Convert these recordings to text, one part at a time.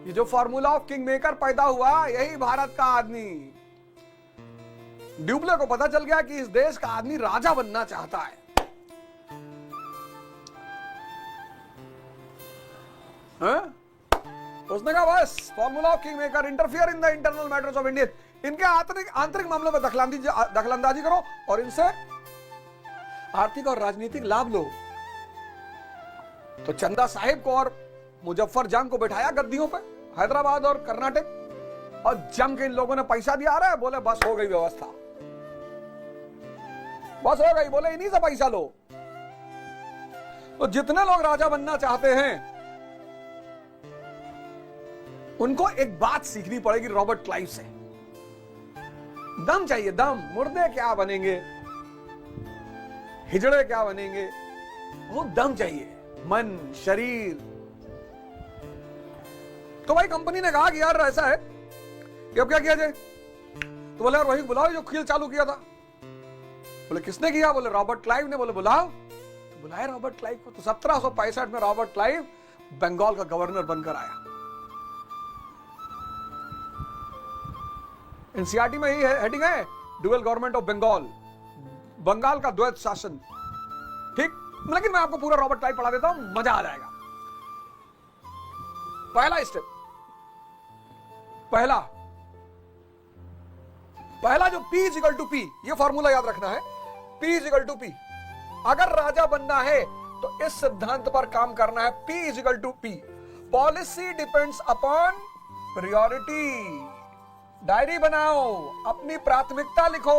ये जो formula of king maker पैदा हुआ, यही भारत का आदमी। ड्यूप्ले को पता चल गया कि इस देश का आदमी राजा बनना चाहता है। उसने कहा बस formula of king maker, interfere in the internal matters of India. इनके आंतरिक मामलों में दखलंदाजी करो और इनसे आर्थिक और राजनीतिक लाभ लो। तो चंदा साहिब को और मुजफ्फर जंग को बैठाया गद्दियों पे, हैदराबाद और कर्नाटक, और जम के इन लोगों ने पैसा दिया रहा है। बोले बस हो गई व्यवस्था, बस हो गई। बोले इन्हीं से पैसा लो। तो जितने लोग राजा बनना चाहते हैं उनको एक बात सीखनी पड़ेगी रॉबर्ट क्लाइव से। दम चाहिए, दम। मुर्दे क्या बनेंगे, हिजड़े क्या बनेंगे, वो दम चाहिए, मन, शरीर। तो भाई कंपनी ने कहा कि यार ऐसा है कि अब क्या किया जाए। तो बोले यार वही बुलाओ जो खेल चालू किया था। बोले किसने किया? बोले रॉबर्ट क्लाइव ने। बोले बुलाओ। तो बुलाए रॉबर्ट क्लाइव को। तो 1765 में रॉबर्ट क्लाइव बंगाल का गवर्नर बनकर आया। एनसीईआरटी में ही हेडिंग है, dual government of Bengal, Bengal का द्वैत शासन। ठीक, लेकिन मैं आपको पूरा रॉबर्ट क्लाइव पढ़ा देता हूं, मजा आ जाएगा। पहला स्टेप, पहला जो P is equal to P, ये फॉर्मूला याद रखना है। P is equal to P। अगर राजा बनना है तो इस सिद्धांत पर काम करना है, P is equal to P। Policy depends upon priority. Diary बनाओ, अपनी प्राथमिकता लिखो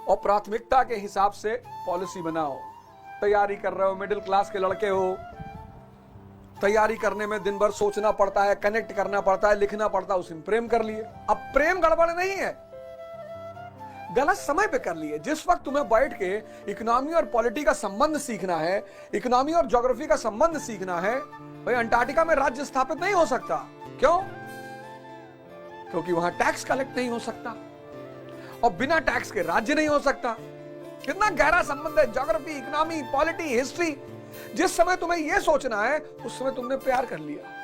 और प्राथमिकता के हिसाब से पॉलिसी बनाओ। तैयारी कर रहे हो, मिडिल क्लास के लड़के हो, तैयारी करने में दिन भर सोचना पड़ता है, कनेक्ट करना पड़ता है, लिखना पड़ता है, उसमें प्रेम कर लिए। अब प्रेम गड़बड़ नहीं है, गलत समय पे कर लिए। जिस वक्त तुम्हें बैठ के इकोनॉमी और पॉलिटी का संबंध सीखना है, इकोनॉमी और ज्योग्राफी का संबंध सीखना है, भाई अंटार्कटिका में राज्य स्थापित नहीं हो सकता। क्यों? क्योंकि वहां टैक्स कलेक्ट नहीं हो सकता और बिना टैक्स के राज्य नहीं हो सकता। कितना गहरा संबंध है ज्योग्राफी, इकोनॉमी, पॉलिटी, हिस्ट्री। जिस समय तुम्हें यह सोचना है उस समय तुमने प्यार कर लिया।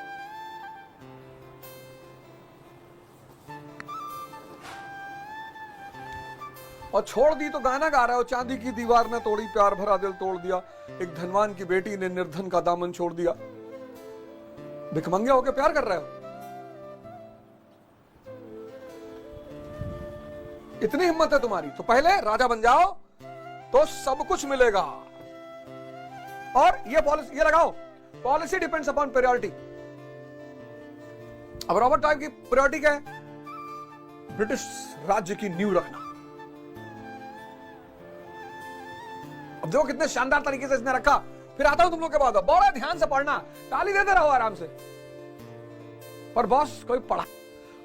और छोड़ दी तो गाना गा रहे हो, चांदी की दीवार ने तोड़ी, प्यार भरा दिल तोड़ दिया, एक धनवान की बेटी ने निर्धन का दामन छोड़ दिया। भिखमंगे होकर प्यार कर रहे हो। इतनी हिम्मत है तुम्हारी तो पहले राजा बन जाओ तो सब कुछ मिलेगा। और ये पॉलिसी ये लगाओ, पॉलिसी डिपेंड्स अपॉन प्रायोरिटी। अब रॉबर्ट क्लाइव की प्रायोरिटी क्या है? ब्रिटिश राज्य की नींव रखना। अब देखो कितने शानदार तरीके से इसने रखा। फिर आता हूं तुम लोग के बाद, बड़ा ध्यान से पढ़ना, ताली देते रहो आराम से। पर बॉस कोई पढ़ा,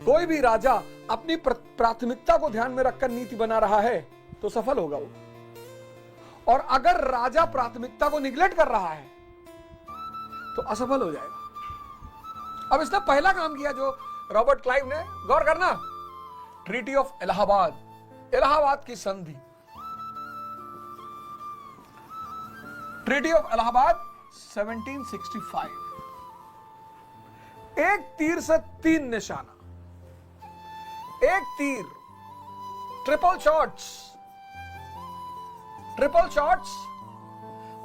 कोई भी राजा अपनी प्राथमिकता को ध्यान में रखकर नीति बना रहा है तो सफल होगा वो। और अगर राजा प्राथमिकता को निगलेक्ट कर रहा है तो असफल हो जाएगा। अब इसने पहला काम किया जो रॉबर्ट क्लाइव ने, गौर करना, ट्रीटी ऑफ इलाहाबाद, इलाहाबाद की संधि। Treaty of Allahabad 1765। एक तीर से 3 निशाना, एक तीर, triple shots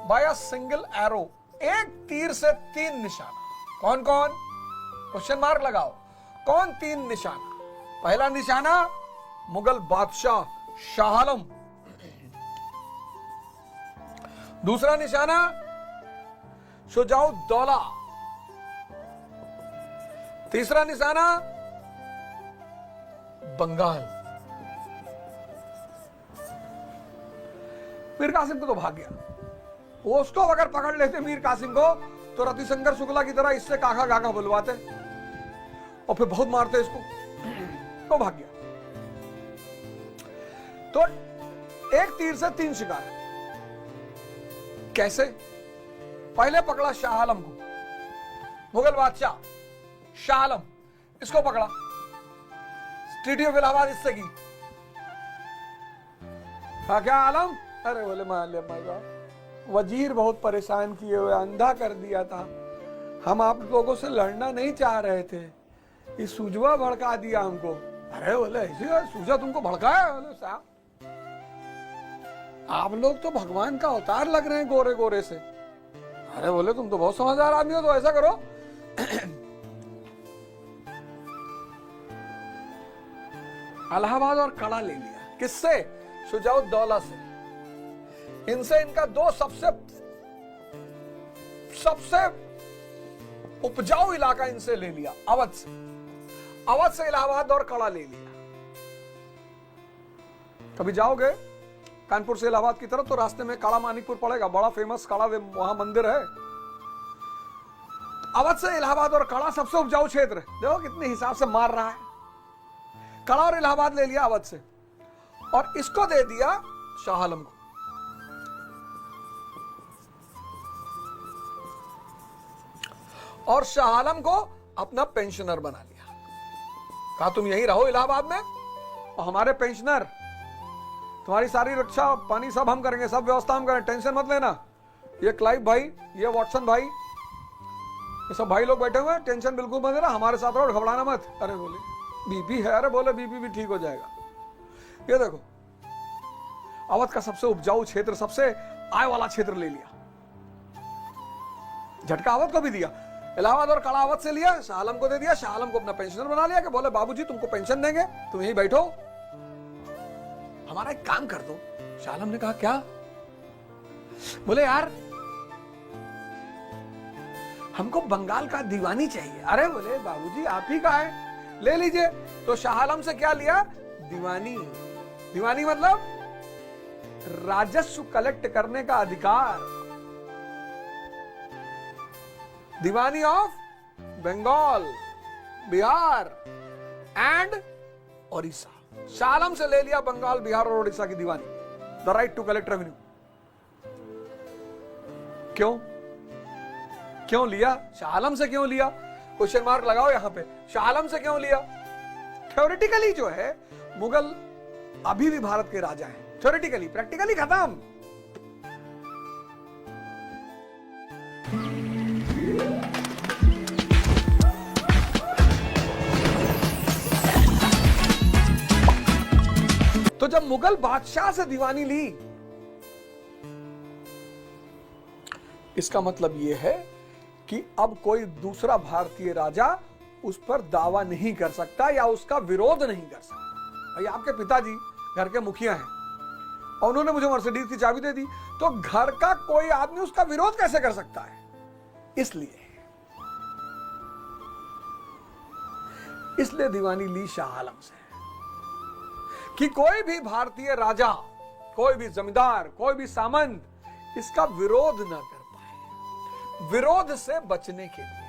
bye a single arrow. एक तीर से 3 निशाना। कौन कौन? क्वेश्चन मार्क लगाओ। कौन 3 निशाना? पहला निशाना मुगल बादशाह शाह आलम, दूसरा निशाना शुजाउद्दौला, तीसरा निशाना बंगाल। मीर कासिम को तो भाग गया। वो उसको अगर पकड़ लेते मीर कासिम को तो रतिशंकर शुक्ला की तरह इससे काका काका बुलवाते और फिर बहुत मारते इसको, तो भाग गया। तो एक तीर से 3 शिकार। कैसे? पहले पकड़ा शाह आलम को, मुगल बादशाह शाह आलम, इसको पकड़ा, ट्रीटी ऑफ इलाहाबाद इससे की। क्या आलम? अरे बोले मान लिया, वजीर बहुत परेशान किए हुए, अंधा कर दिया था, हम आप लोगों से लड़ना नहीं चाह रहे थे, ये सूजवा भड़का दिया हमको। अरे बोले ऐसे सूजा तुमको भड़काया? बोले साहब आप लोग तो भगवान का अवतार लग रहे हैं गोरे गोरे से। अरे बोले तुम तो बहुत समझदार आदमी हो, तो ऐसा करो इलाहाबाद और कड़ा ले लिया। किससे? शुजाउद्दौला से। इनसे इनका दो सबसे उपजाऊ इलाका इनसे ले लिया, अवध से। अवध से इलाहाबाद और कड़ा ले लिया। कभी जाओगे कानपुर से इलाहाबाद की तरफ तो रास्ते में काड़ा मानिकपुर पड़ेगा, बड़ा फेमस काड़ा वहां मंदिर है। अवध से इलाहाबाद और कड़ा सबसे उपजाऊ क्षेत्र। देखो कितने हिसाब से मार रहा है। कड़ा और इलाहाबाद ले लिया अवध से, और इसको दे दिया शाह आलम को। और शाह आलम को अपना पेंशनर बना लिया। कहा तुम यहीं रहो इलाहाबाद में, और हमारे पेंशनर तुम्हारी सारी रक्षा पानी सब हम करेंगे, सब व्यवस्था हम करेंगे, टेंशन मत लेना। ये क्लाइव भाई, ये वॉटसन भाई, ये सब भाई लोग बैठे हुए हैं, टेंशन बिल्कुल मत लेना, हमारे साथ रहो, घबराना मत। अरे बोले बीपी है? अरे बोले बीपी भी ठीक हो जाएगा। ये देखो अवध का सबसे उपजाऊ क्षेत्र, सबसे आय वाला क्षेत्र ले लिया। झटका अवध को भी दिया। इलाहाबाद और कड़ा अवध से लिया, शाह आलम को दे दिया। शाह आलम को अपना पेंशनर बना लिया कि बोले बाबूजी तुमको पेंशन देंगे, तुम यहीं बैठो, हमारा एक काम कर दो। शाह आलम ने कहा क्या? बोले यार हमको बंगाल का दीवानी चाहिए। अरे बोले बाबूजी आप ही का है, ले लीजिए। तो शाह आलम से क्या लिया? दीवानी। दीवानी मतलब राजस्व कलेक्ट करने का अधिकार। दीवानी ऑफ बंगाल, बिहार एंड ओडिशा। शाह आलम से ले लिया बंगाल, बिहार और ओडिशा की दीवानी, the right to collect revenue. क्यों क्यों लिया? शाह आलम से क्यों लिया? क्वेश्चन मार्क लगाओ यहां पे। शाह आलम से क्यों लिया? थ्योरेटिकली जो है मुगल अभी भी भारत के राजा हैं, थ्योरेटिकली, प्रैक्टिकली खत्म। तो जब मुगल बादशाह से दीवानी ली, इसका मतलब यह है कि अब कोई दूसरा भारतीय राजा उस पर दावा नहीं कर सकता या उसका विरोध नहीं कर सकता। भाई आपके पिताजी घर के मुखिया हैं और उन्होंने मुझे मर्सिडीज की चाबी दे दी, तो घर का कोई आदमी उसका विरोध कैसे कर सकता है? इसलिए दीवानी ली शाह आलम से कि कोई भी भारतीय राजा, कोई भी जमींदार, कोई भी सामंत इसका विरोध ना कर पाए, विरोध से बचने के लिए।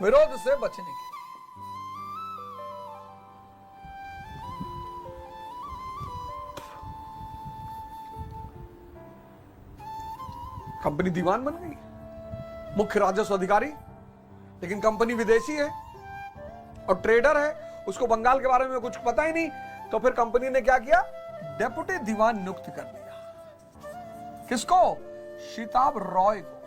विरोध से बचने के लिए कंपनी दीवान बन गई, मुख्य राजस्व अधिकारी, लेकिन कंपनी विदेशी है और ट्रेडर है, उसको बंगाल के बारे में कुछ पता ही नहीं। तो फिर कंपनी ने क्या किया? डेप्यूटी दीवान नियुक्त कर दिया। किसको? शिताब रॉय को।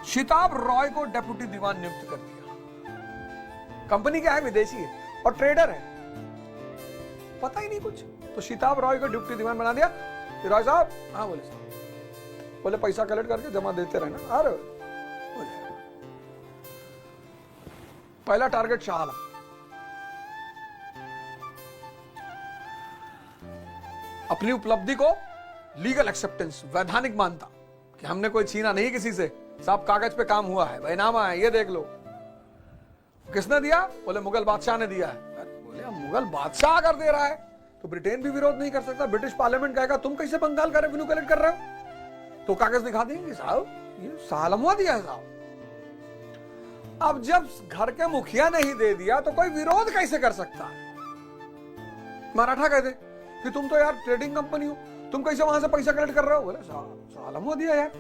शिताब रॉय को डेप्यूटी दीवान नियुक्त कर दिया। कंपनी क्या है? विदेशी है और ट्रेडर है, पता ही नहीं कुछ। तो शिताब रॉय को डिप्टी दीवान बना दिया। रॉय साहब, हाँ बोले साहब, बोले पैसा कलेक्ट करके जमा देते रहना। अरे पहला टारगेट शाह आलम। अपनी उपलब्धि को लीगल एक्सेप्टेंस, वैधानिक मानता कि हमने कोई छीना नहीं किसी से, सब कागज पे काम हुआ है, बैनामा है, ये देख लो। किसने दिया? बोले मुगल बादशाह ने दिया है। बोले मुगल बादशाह अगर दे रहा है तो ब्रिटेन भी विरोध नहीं कर सकता। ब्रिटिश पार्लियामेंट कहेगा तुम कैसे बंगाल का रेवेन्यू कलेक्ट कर रहे हो? तो कागज दिखा देंगे, साहब ये शाह आलम हुआ दिया है साहब। अब जब घर के मुखिया ने ही दे दिया तो कोई विरोध कैसे कर सकता है? मराठा कहते कि तुम तो यार ट्रेडिंग कंपनी हो, तुम कैसे वहां से पैसा कलेक्ट कर रहे हो? बोले शाह आलम हुआ दिया यार।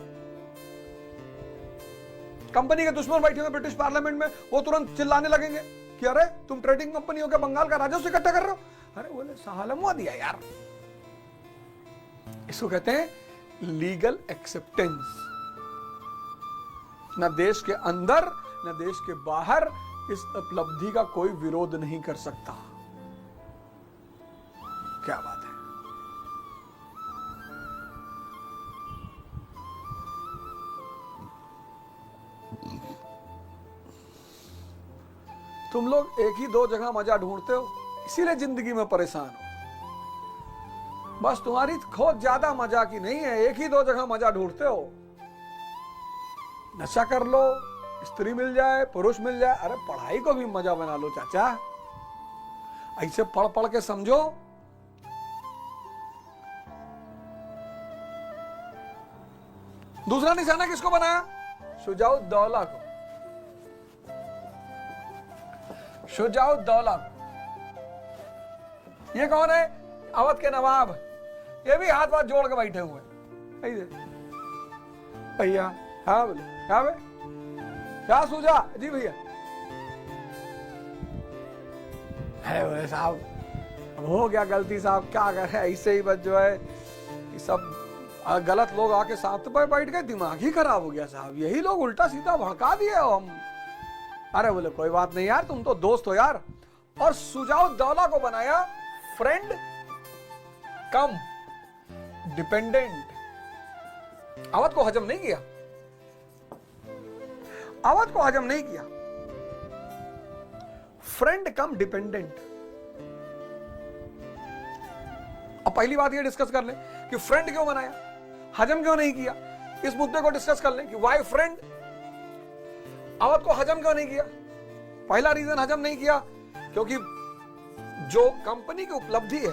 कंपनी के दुश्मन बैठे हुए ब्रिटिश पार्लियामेंट में, वो तुरंत चिल्लाने लगेंगे कि अरे तुम ट्रेडिंग कंपनी हो क्या, बंगाल का राजस्व इकट्ठा कर रहे हो? अरे बोले शाह आलम हुआ दिया यार। इसको कहते हैं लीगल एक्सेप्टेंस। न देश के अंदर न देश के बाहर इस उपलब्धि का कोई विरोध नहीं कर सकता। क्या बात है। तुम लोग एक ही दो जगह मजा ढूंढते हो, इसीलिए जिंदगी में परेशान हो। बस तुम्हारी खोज ज्यादा मजा की नहीं है, एक ही दो जगह मजा ढूंढते हो। नशा कर लो, स्त्री मिल जाए, पुरुष मिल जाए, अरे पढ़ाई को भी मजा बना लो चाचा। ऐसे पढ़ पढ़ के समझो। दूसरा निशाना किसको बनाया? शुजाउद्दौला को। शुजाउद्दौला। ये कौन है? अवध के नवाब। ये भी हाथ हाथ जोड़ के बैठे हुए हैं। भैया, हाँ बोले, क्या बे? क्या सूझा? जी भैया। है बोले साहब, अब हो गया गलती साहब, क्या करे, ऐसे ही बस जो है ये सब गलत लोग आके साथ पे बैठ गए, दिमाग ही खराब हो गया साहब, यही लोग उल्टा सीधा भड़का दिए हम। अरे बोले कोई बात नहीं यार, तुम तो दोस्त हो यार। और शुजाउद्दौला को बनाया फ्रेंड कम डिपेंडेंट। अवध को हजम नहीं किया, अवध को हजम नहीं किया। Friend come dependent. अब पहली बात ये डिस्कस कर ले कि फ्रेंड क्यों बनाया, हजम क्यों नहीं किया। इस मुद्दे को डिस्कस कर ले कि वाई फ्रेंड। अवध को हजम क्यों नहीं किया? पहला रीजन हजम नहीं किया क्योंकि जो कंपनी की उपलब्धि है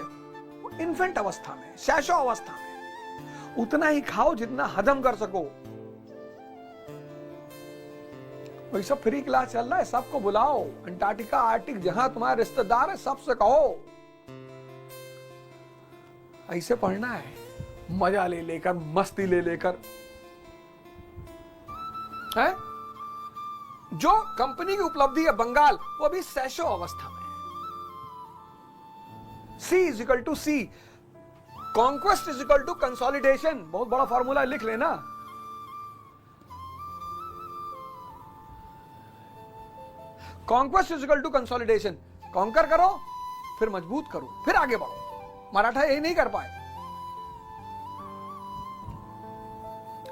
वो इन्फेंट अवस्था में, शैशव अवस्था में, उतना ही खाओ जितना हजम कर सको। वही सब फ्री क्लास चल रहा है, सबको बुलाओ, अंटार्कटिका आर्टिक जहां तुम्हारे रिश्तेदार है सबसे कहो। ऐसे पढ़ना है, मजा ले लेकर, मस्ती ले लेकर। है जो कंपनी की उपलब्धि है बंगाल, वो अभी शैशव अवस्था में है। C is equal to C, conquest is equal to consolidation. बहुत बड़ा फॉर्मूला लिख लेना। Conquest is equal to consolidation. Conquer करो, फिर मजबूत करो, फिर आगे बढ़ो। मराठा यही नहीं कर पाए।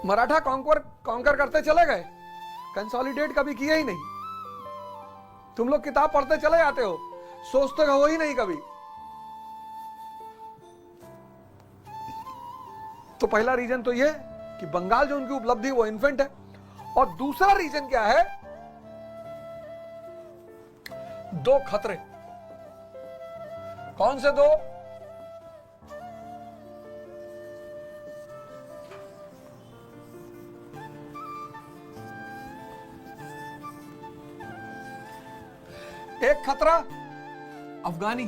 मराठा कॉन्कर करते चले गए, कंसोलिडेट कभी किया ही नहीं। तुम लोग किताब पढ़ते चले जाते हो, सोचते हो ही नहीं कभी। तो पहला रीजन तो ये कि बंगाल जो उनकी उपलब्धि वो इन्फेंट है। और दूसरा रीजन क्या है? दो खतरे। कौन से दो? एक खतरा अफगानी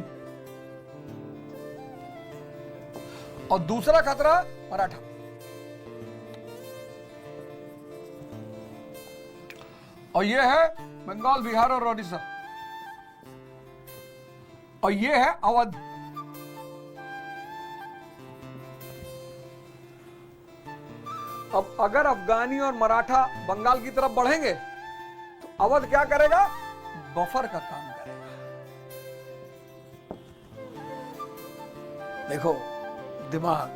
और दूसरा खतरा मराठा। और ये है बंगाल, बिहार और ओडिशा। और ये है अवध। अब अगर अफगानी और मराठा बंगाल की तरफ बढ़ेंगे तो अवध क्या करेगा? बफर का काम करेगा। देखो दिमाग।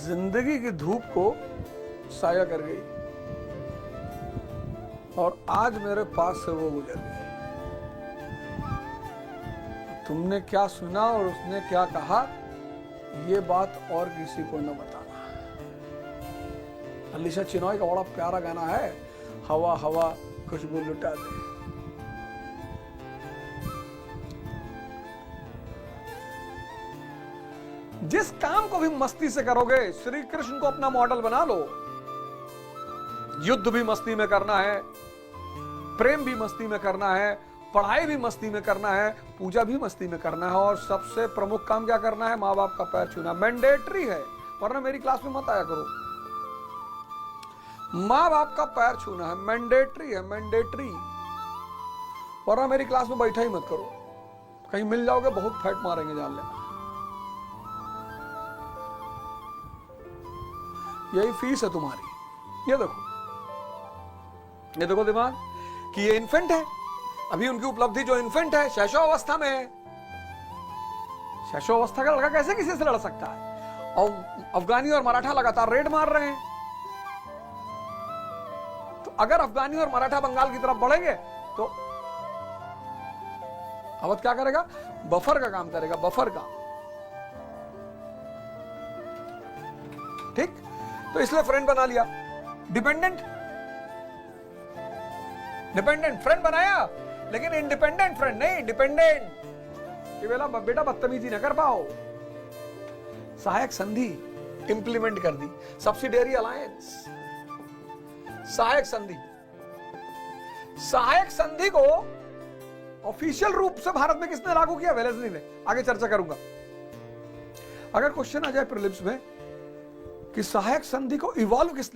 जिंदगी की धूप को साया कर गई और आज मेरे पास से वो गुजर गई। तुमने क्या सुना और उसने क्या कहा, ये बात और किसी को न बताना। अलीशा चिनॉय का बड़ा प्यारा गाना है, हवा हवा खुशबू लुटा दे। जिस काम को भी मस्ती से करोगे, श्री कृष्ण को अपना मॉडल बना लो। युद्ध भी मस्ती में करना है, प्रेम भी मस्ती में करना है, पढ़ाई भी मस्ती में करना है, पूजा भी मस्ती में करना है, और सबसे प्रमुख काम क्या करना है? माँ बाप का पैर छूना मैंडेटरी है, वरना मेरी क्लास में मत आया करो। माँ बाप का पैर छूना है, मैंडेटरी है, मैंडेटरी। वरना मेरी क्लास में बैठा ही मत करो, कहीं मिल जाओगे बहुत फैट मारेंगे, जान लेना। यही फीस है तुम्हारी। ये देखो दिमाग कि ये इन्फेंट है, अभी उनकी उपलब्धि जो इन्फेंट है, शैशवावस्था में है। शैशवावस्था का लड़का कैसे किसी से लड़ सकता है? और अफगानी और मराठा लगातार रेड मार रहे हैं। तो अगर अफगानी और मराठा बंगाल की तरफ बढ़ेंगे तो अवध क्या करेगा? बफर का काम करेगा, बफर का। ठीक, तो इसलिए फ्रेंड बना लिया। डिपेंडेंट फ्रेंड बनाया, लेकिन इंडिपेंडेंट फ्रेंड नहीं, डिपेंडेंट। कि बेटा बदतमीजी न कर पाओ। सहायक संधि इंप्लीमेंट कर दी, सब्सिडियरी अलायंस। सहायक संधि को ऑफिशियल रूप से भारत में किसने लागू किया? वेलेस्ली ने। आगे चर्चा करूंगा। अगर क्वेश्चन आ जाए प्रीलिम्स में कि सहायक संधि को इवॉल्व किसने